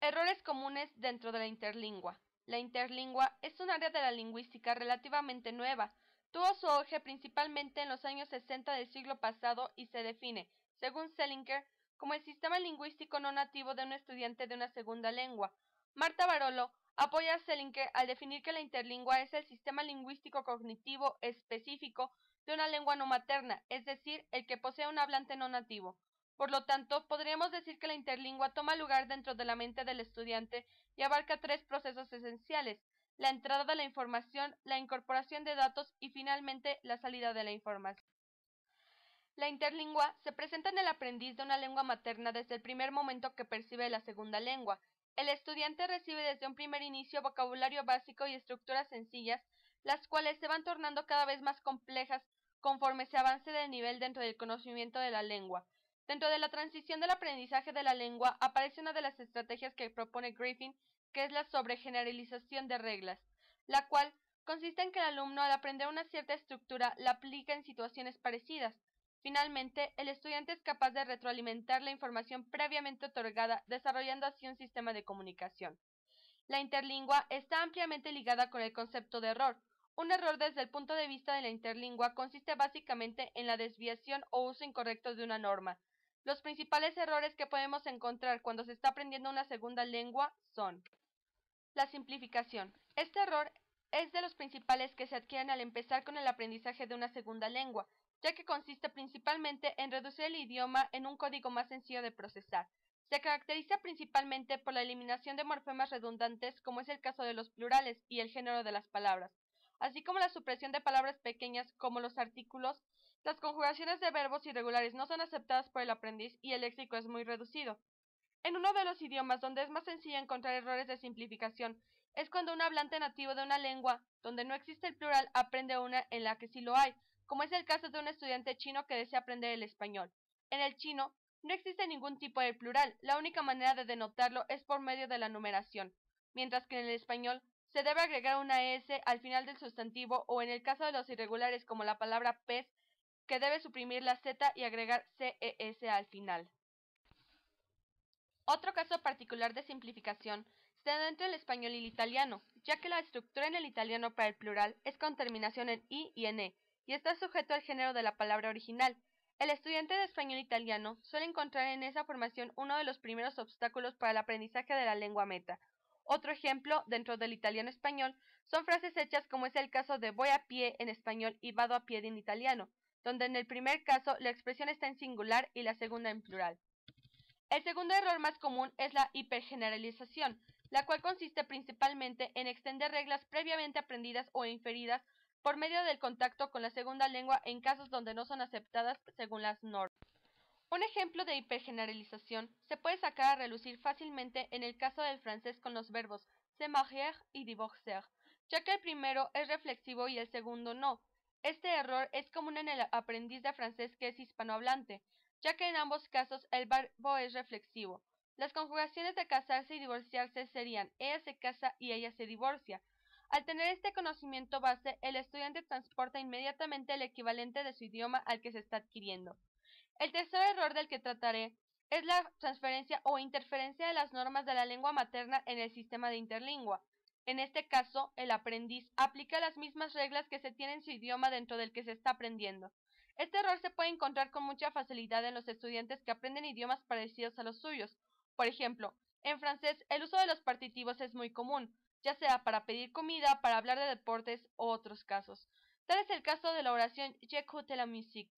Errores comunes dentro de la interlingua. La interlingua es un área de la lingüística relativamente nueva. Tuvo su auge principalmente en los años 60 del siglo pasado y se define, según Selinger, como el sistema lingüístico no nativo de un estudiante de una segunda lengua. Marta Barolo apoya a Selinger al definir que la interlingua es el sistema lingüístico cognitivo específico de una lengua no materna, es decir, el que posee un hablante no nativo. Por lo tanto, podríamos decir que la interlingua toma lugar dentro de la mente del estudiante y abarca tres procesos esenciales: la entrada de la información, la incorporación de datos y finalmente la salida de la información. La interlingua se presenta en el aprendiz de una lengua materna desde el primer momento que percibe la segunda lengua. El estudiante recibe desde un primer inicio vocabulario básico y estructuras sencillas, las cuales se van tornando cada vez más complejas conforme se avance del nivel dentro del conocimiento de la lengua. Dentro de la transición del aprendizaje de la lengua aparece una de las estrategias que propone Griffin, que es la sobregeneralización de reglas, la cual consiste en que el alumno al aprender una cierta estructura la aplica en situaciones parecidas. Finalmente, el estudiante es capaz de retroalimentar la información previamente otorgada, desarrollando así un sistema de comunicación. La interlingua está ampliamente ligada con el concepto de error. Un error desde el punto de vista de la interlingua consiste básicamente en la desviación o uso incorrecto de una norma. Los principales errores que podemos encontrar cuando se está aprendiendo una segunda lengua son: la simplificación. Este error es de los principales que se adquieren al empezar con el aprendizaje de una segunda lengua, ya que consiste principalmente en reducir el idioma en un código más sencillo de procesar. Se caracteriza principalmente por la eliminación de morfemas redundantes, como es el caso de los plurales y el género de las palabras, así como la supresión de palabras pequeñas como los artículos. Las conjugaciones de verbos irregulares no son aceptadas por el aprendiz y el léxico es muy reducido. En uno de los idiomas donde es más sencillo encontrar errores de simplificación es cuando un hablante nativo de una lengua donde no existe el plural aprende una en la que sí lo hay, como es el caso de un estudiante chino que desea aprender el español. En el chino no existe ningún tipo de plural, la única manera de denotarlo es por medio de la numeración, mientras que en el español se debe agregar una S al final del sustantivo, o en el caso de los irregulares como la palabra pez, que debe suprimir la Z y agregar CES al final. Otro caso particular de simplificación se da entre el español y el italiano, ya que la estructura en el italiano para el plural es con terminación en i y en e, y está sujeto al género de la palabra original. El estudiante de español italiano suele encontrar en esa formación uno de los primeros obstáculos para el aprendizaje de la lengua meta. Otro ejemplo, dentro del italiano español, son frases hechas como es el caso de voy a pie en español y vado a pie en italiano, donde en el primer caso la expresión está en singular y la segunda en plural. El segundo error más común es la hipergeneralización, la cual consiste principalmente en extender reglas previamente aprendidas o inferidas por medio del contacto con la segunda lengua en casos donde no son aceptadas según las normas. Un ejemplo de hipergeneralización se puede sacar a relucir fácilmente en el caso del francés con los verbos se marier y divorcer, ya que el primero es reflexivo y el segundo no. Este error es común en el aprendiz de francés que es hispanohablante, ya que en ambos casos el verbo es reflexivo. Las conjugaciones de casarse y divorciarse serían ella se casa y ella se divorcia. Al tener este conocimiento base, el estudiante transporta inmediatamente el equivalente de su idioma al que se está adquiriendo. El tercer error del que trataré es la transferencia o interferencia de las normas de la lengua materna en el sistema de interlingua. En este caso, el aprendiz aplica las mismas reglas que se tiene en su idioma dentro del que se está aprendiendo. Este error se puede encontrar con mucha facilidad en los estudiantes que aprenden idiomas parecidos a los suyos. Por ejemplo, en francés el uso de los partitivos es muy común, ya sea para pedir comida, para hablar de deportes u otros casos. Tal es el caso de la oración j'écoute la musique.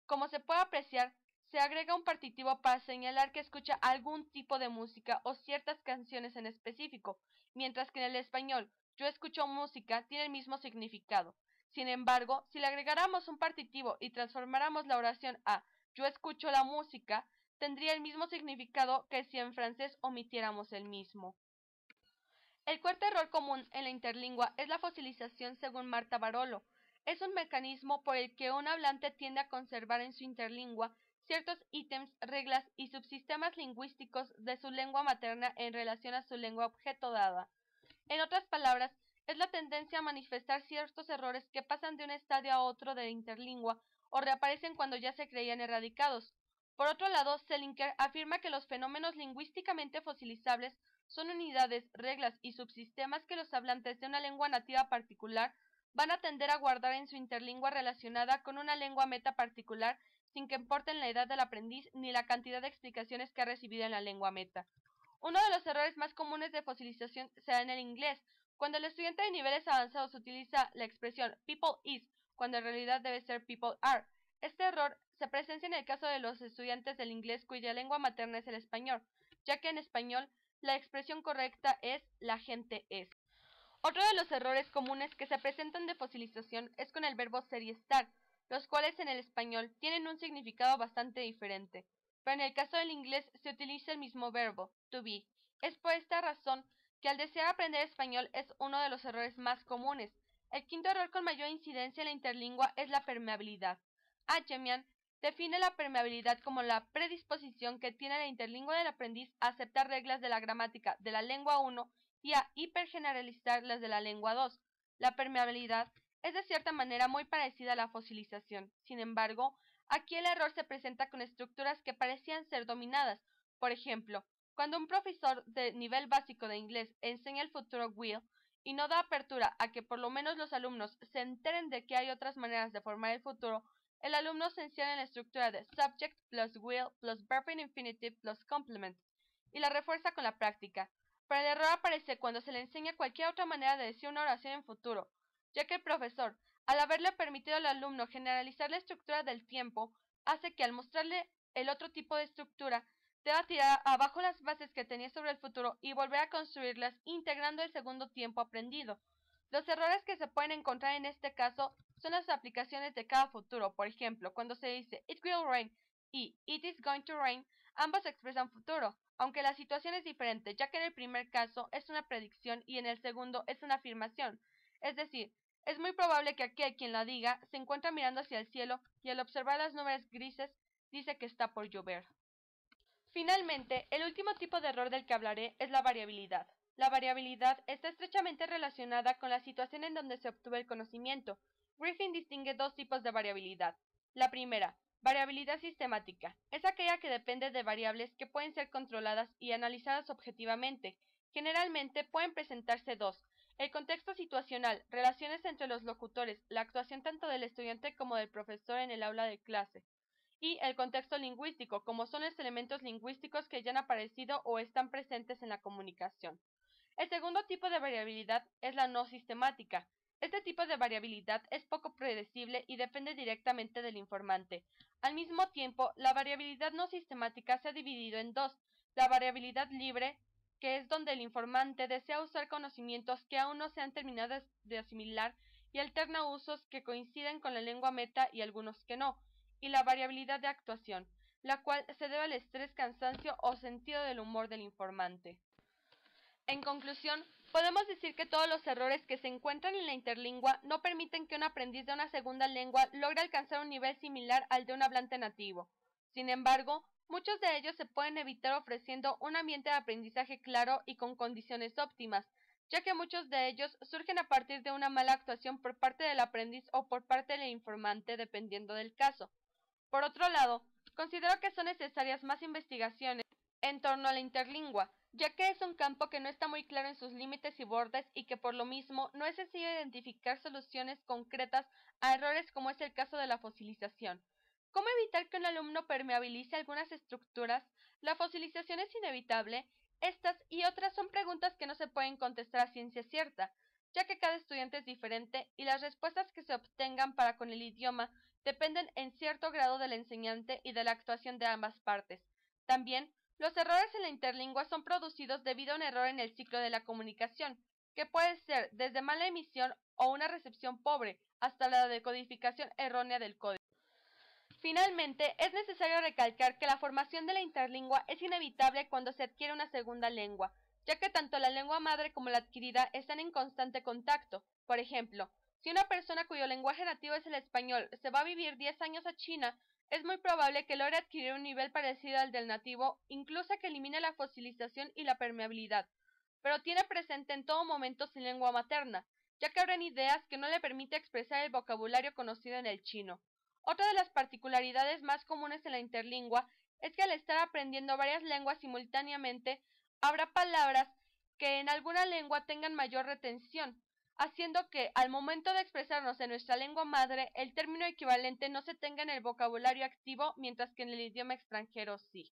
Como se puede apreciar, se agrega un partitivo para señalar que escucha algún tipo de música o ciertas canciones en específico, mientras que en el español yo escucho música tiene el mismo significado. Sin embargo, si le agregáramos un partitivo y transformáramos la oración a yo escucho la música, tendría el mismo significado que si en francés omitiéramos el mismo. El cuarto error común en la interlingua es la fosilización según Marta Barolo. Es un mecanismo por el que un hablante tiende a conservar en su interlingua ciertos ítems, reglas y subsistemas lingüísticos de su lengua materna en relación a su lengua objeto dada. En otras palabras, es la tendencia a manifestar ciertos errores que pasan de un estadio a otro de la interlingua o reaparecen cuando ya se creían erradicados. Por otro lado, Selinker afirma que los fenómenos lingüísticamente fosilizables son unidades, reglas y subsistemas que los hablantes de una lengua nativa particular van a tender a guardar en su interlingua relacionada con una lengua meta particular sin que importen la edad del aprendiz ni la cantidad de explicaciones que ha recibido en la lengua meta. Uno de los errores más comunes de fosilización se da en el inglés, cuando el estudiante de niveles avanzados utiliza la expresión people is, cuando en realidad debe ser people are. Este error se presencia en el caso de los estudiantes del inglés cuya lengua materna es el español, ya que en español la expresión correcta es la gente es. Otro de los errores comunes que se presentan de fosilización es con el verbo ser y estar, los cuales en el español tienen un significado bastante diferente, pero en el caso del inglés se utiliza el mismo verbo, to be. Es por esta razón que al desear aprender español es uno de los errores más comunes. El quinto error con mayor incidencia en la interlingua es la permeabilidad. Achemian define la permeabilidad como la predisposición que tiene la interlingua del aprendiz a aceptar reglas de la gramática de la lengua 1 y a hipergeneralizar las de la lengua 2. La permeabilidad es de cierta manera muy parecida a la fosilización. Sin embargo, aquí el error se presenta con estructuras que parecían ser dominadas. Por ejemplo, cuando un profesor de nivel básico de inglés enseña el futuro will y no da apertura a que por lo menos los alumnos se enteren de que hay otras maneras de formar el futuro, el alumno se encierra en la estructura de subject plus will plus verb in infinitive plus complement y la refuerza con la práctica. Pero el error aparece cuando se le enseña cualquier otra manera de decir una oración en futuro, ya que el profesor, al haberle permitido al alumno generalizar la estructura del tiempo, hace que al mostrarle el otro tipo de estructura, deba tirar abajo las bases que tenía sobre el futuro y volver a construirlas integrando el segundo tiempo aprendido. Los errores que se pueden encontrar en este caso son las aplicaciones de cada futuro. Por ejemplo, cuando se dice it will rain y it is going to rain, ambos expresan futuro, aunque la situación es diferente, ya que en el primer caso es una predicción y en el segundo es una afirmación. Es decir, es muy probable que aquel quien la diga se encuentra mirando hacia el cielo y al observar las nubes grises dice que está por llover. Finalmente, el último tipo de error del que hablaré es la variabilidad. La variabilidad está estrechamente relacionada con la situación en donde se obtuvo el conocimiento. Griffin distingue dos tipos de variabilidad. La primera, variabilidad sistemática, es aquella que depende de variables que pueden ser controladas y analizadas objetivamente. Generalmente pueden presentarse dos: el contexto situacional, relaciones entre los locutores, la actuación tanto del estudiante como del profesor en el aula de clase, y el contexto lingüístico, como son los elementos lingüísticos que ya han aparecido o están presentes en la comunicación. El segundo tipo de variabilidad es la no sistemática. Este tipo de variabilidad es poco predecible y depende directamente del informante. Al mismo tiempo, la variabilidad no sistemática se ha dividido en dos: la variabilidad libre, que es donde el informante desea usar conocimientos que aún no se han terminado de asimilar y alterna usos que coinciden con la lengua meta y algunos que no, y la variabilidad de actuación, la cual se debe al estrés, cansancio o sentido del humor del informante. En conclusión, podemos decir que todos los errores que se encuentran en la interlingua no permiten que un aprendiz de una segunda lengua logre alcanzar un nivel similar al de un hablante nativo. Sin embargo, muchos de ellos se pueden evitar ofreciendo un ambiente de aprendizaje claro y con condiciones óptimas, ya que muchos de ellos surgen a partir de una mala actuación por parte del aprendiz o por parte del informante, dependiendo del caso. Por otro lado, considero que son necesarias más investigaciones en torno a la interlingua, ya que es un campo que no está muy claro en sus límites y bordes y que por lo mismo no es sencillo identificar soluciones concretas a errores como es el caso de la fosilización. ¿Cómo evitar que un alumno permeabilice algunas estructuras? ¿La fosilización es inevitable? Estas y otras son preguntas que no se pueden contestar a ciencia cierta, ya que cada estudiante es diferente y las respuestas que se obtengan para con el idioma dependen en cierto grado del enseñante y de la actuación de ambas partes. También, los errores en la interlingua son producidos debido a un error en el ciclo de la comunicación, que puede ser desde mala emisión o una recepción pobre, hasta la decodificación errónea del código. Finalmente, es necesario recalcar que la formación de la interlingua es inevitable cuando se adquiere una segunda lengua, ya que tanto la lengua madre como la adquirida están en constante contacto. Por ejemplo, si una persona cuyo lenguaje nativo es el español se va a vivir 10 años a China, es muy probable que logre adquirir un nivel parecido al del nativo, incluso que elimine la fosilización y la permeabilidad, pero tiene presente en todo momento su lengua materna, ya que habrán ideas que no le permite expresar el vocabulario conocido en el chino. Otra de las particularidades más comunes en la interlingua es que al estar aprendiendo varias lenguas simultáneamente, habrá palabras que en alguna lengua tengan mayor retención, haciendo que, al momento de expresarnos en nuestra lengua madre, el término equivalente no se tenga en el vocabulario activo, mientras que en el idioma extranjero sí.